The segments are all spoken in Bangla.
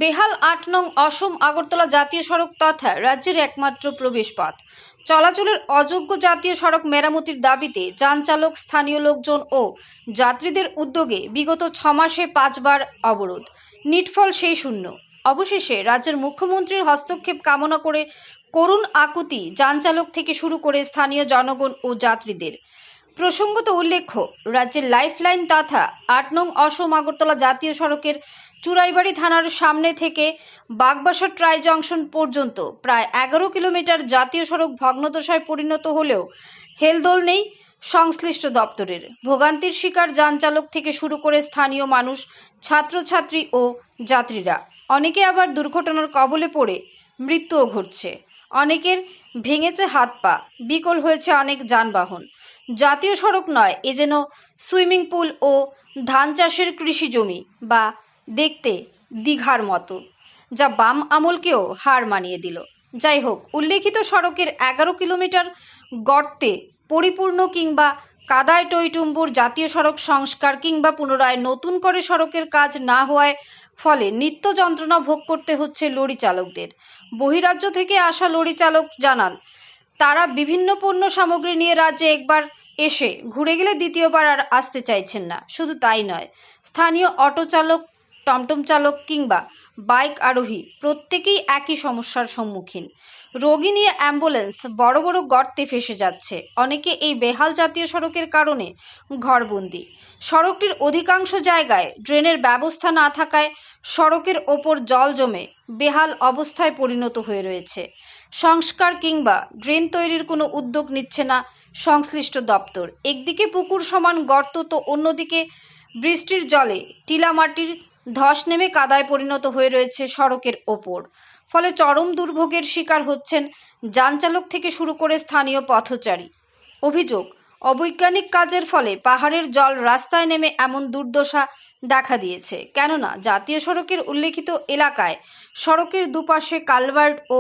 বেহাল ৮ নং অসম আগরতলা জাতীয় সড়ক তথা রাজ্যের একমাত্র প্রবেশপথ চলাচলের অযোগ্য জাতীয় সড়ক মেরামতির দাবিতে যানচালক, স্থানীয় লোকজন ও যাত্রীদের উদ্যোগে বিগত ৬ মাসে ৫ বার অবরোধ, নিটফল সেই শূন্য। অবশেষে রাজ্যের মুখ্যমন্ত্রীর হস্তক্ষেপ কামনা করে করুণ আকুতি যানচালক থেকে শুরু করে স্থানীয় জনগণ ও যাত্রীদের। প্রসঙ্গত উল্লেখ্য, রাজ্যের লাইফলাইন তথা ৮ নং অসম আগরতলা জাতীয় সড়কের চুরাইবাড়ি থানার সামনে থেকে বাগবাসা ট্রাই জংশন পর্যন্ত প্রায় ১১ কিলোমিটার জাতীয় সড়ক ভগ্নদশায় পরিণত হলেও হেলদোল নেই সংশ্লিষ্ট দপ্তরের। ভোগান্তির শিকার যানচালক থেকে শুরু করে স্থানীয় মানুষ, ছাত্রছাত্রী ও যাত্রীরা। অনেকে আবার দুর্ঘটনার কবলে পড়ে মৃত্যুও ঘটছে। অনেকের ভেঙেছে হাত পা, বিকল হয়েছে অনেক যানবাহন। জাতীয় সড়ক নয়, এ যেন সুইমিং পুল ও ধান চাষের কৃষি জমি বা দেখতে দীঘার মতো, যা বাম আমলকেও হার মানিয়ে দিল। যাই হোক, উল্লেখিত সড়কের ১১ কিলোমিটার গর্তে পরিপূর্ণ কিংবা কাদায় টইটুম্বুর জাতীয় সড়ক সংস্কার কিংবা পুনরায় নতুন করে সড়কের কাজ না হওয়ায় ফলে নিত্য যন্ত্রণা ভোগ করতে হচ্ছে লরি চালকদের। বহিরাজ্য থেকে আসা লরি চালক জানান, তারা বিভিন্ন পণ্য সামগ্রী নিয়ে রাজ্যে একবার এসে ঘুরে গেলে দ্বিতীয়বার আর আসতে চাইছেন না। শুধু তাই নয়, স্থানীয় অটো চালক, টমটম চালক কিংবা বাইক আরোহী প্রত্যেকেই একই সমস্যার সম্মুখীন। রোগী নিয়ে অ্যাম্বুলেন্স বড় বড় গর্তে ফেসে যাচ্ছে। অনেকে এই বেহাল জাতীয় সড়কের কারণে ঘরবন্দি। সড়কটির অধিকাংশ জায়গায় ড্রেনের ব্যবস্থা না থাকায় সড়কের ওপর জল জমে বেহাল অবস্থায় পরিণত হয়ে রয়েছে। সংস্কার কিংবা ড্রেন তৈরির কোনো উদ্যোগ নিচ্ছে না সংশ্লিষ্ট দপ্তর। একদিকে পুকুর সমান গর্ত, তো অন্যদিকে বৃষ্টির জলে টিলা মাটির ধস নেমে কাদায় পরিণত হয়ে রয়েছে সড়কের ওপর। ফলে চরম দুর্ভোগের শিকার হচ্ছেন যানচালক থেকে শুরু করে স্থানীয় পথচারী। অভিযোগ, অবৈজ্ঞানিক কাজের ফলে পাহাড়ের জল রাস্তায় নেমে এমন দুর্দশা দেখা দিয়েছে। কেননা জাতীয় সড়কের উল্লেখিত এলাকায় সড়কের দুপাশে কালভার্ট ও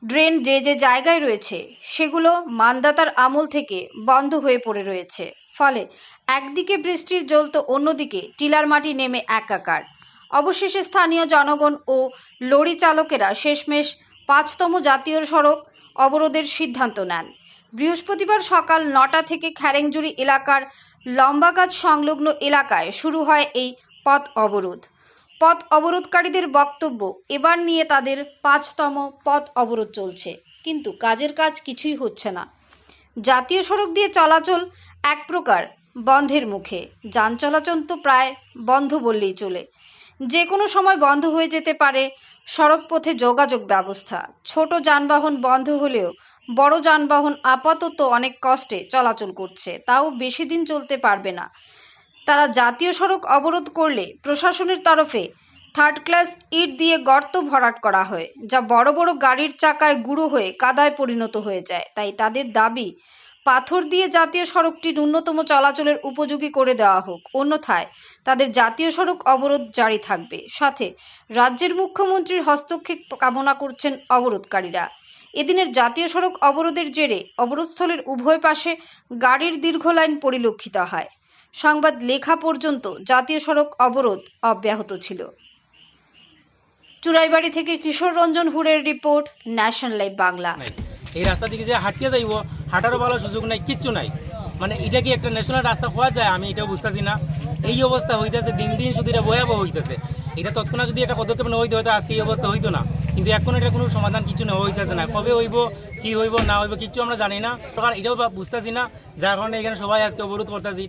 ড্রেন যে যে জায়গায় রয়েছে সেগুলো মানদাতার আমল থেকে বন্ধ হয়ে পড়ে রয়েছে। ফলে একদিকে বৃষ্টির জল, তো অন্যদিকে টিলার মাটি নেমে একাকার। অবশেষে স্থানীয় জনগণ ও লরি চালকেরা শেষমেশ ৫তম জাতীয় সড়ক অবরোধের সিদ্ধান্ত নেন। বৃহস্পতিবার সকাল ৯টা থেকে খ্যারেংজুড়ি এলাকার লম্বাগাছ সংলগ্ন এলাকায় শুরু হয় এই পথ অবরোধ। পথ অবরোধকারীদের বক্তব্য, এবার নিয়ে তাদের ৫তম পথ অবরোধ চলছে, কিন্তু কাজের কাজ কিছুই হচ্ছে না। জাতীয় সড়ক দিয়ে চলাচল এক প্রকার বন্ধের মুখে। যান চলাচল তো প্রায় বন্ধ বললেই চলে। যে কোনো সময় বন্ধ হয়ে যেতে পারে সড়ক পথে যোগাযোগ ব্যবস্থা। ছোট যানবাহন বন্ধ হলেও বড় যানবাহন আপাতত অনেক কষ্টে চলাচল করছে, তাও বেশি দিন চলতে পারবে না। তারা জাতীয় সড়ক অবরোধ করলে প্রশাসনের তরফে 3rd ক্লাস ইট দিয়ে গর্ত ভরাট করা হয়, যা বড় বড় গাড়ির চাকায় গুঁড়ো হয়ে কাদায় পরিণত হয়ে যায়। তাই তাদের দাবি, পাথর দিয়ে জাতীয় সড়কটি ন্যূনতম চলাচলের উপযোগী করে দেওয়া হোক, অন্যথায় তাদের জাতীয় সড়ক অবরোধ জারি থাকবে। সাথে রাজ্যের মুখ্যমন্ত্রীর হস্তক্ষেপ কামনা করছেন অবরোধকারীরা। এদিনের জাতীয় সড়ক অবরোধের জেরে অবরোধস্থলের উভয় পাশে গাড়ির দীর্ঘ লাইন পরিলক্ষিত হয়। সংবাদ লেখা পর্যন্ত জাতীয় সড়ক অবরোধ অব্যাহত ছিল। চুরাইবাড়ি থেকে কিশোর রঞ্জন হুরের রিপোর্ট, ন্যাশনাল লাইভ বাংলা। এই রাস্তা দিকে যে হাঁটিয়ে যাইব, হাঁটারও ভালো সুযোগ নাই, কিচ্ছু নাই। মানে এটা কি একটা ন্যাশনাল রাস্তা হওয়া যায়? আমি এটাও বুঝতেছি না। এই অবস্থা হইতেছে, দিন দিন শুধু এটা ভয়াবহ হইতেছে। এটা তৎক্ষণাৎ যদি একটা পদক্ষেপ না হইতে হয়তো আজকে এই অবস্থা হইতো না, কিন্তু এখন এটা কোনো সমাধান কিছু না হইতেছে না। কবে হইব, কি হইব না হইব কিচ্ছু আমরা জানি না, কারণ এটাও বুঝতেছি না, যার কারণে এখানে সবাই আজকে অবরোধ করতেছি।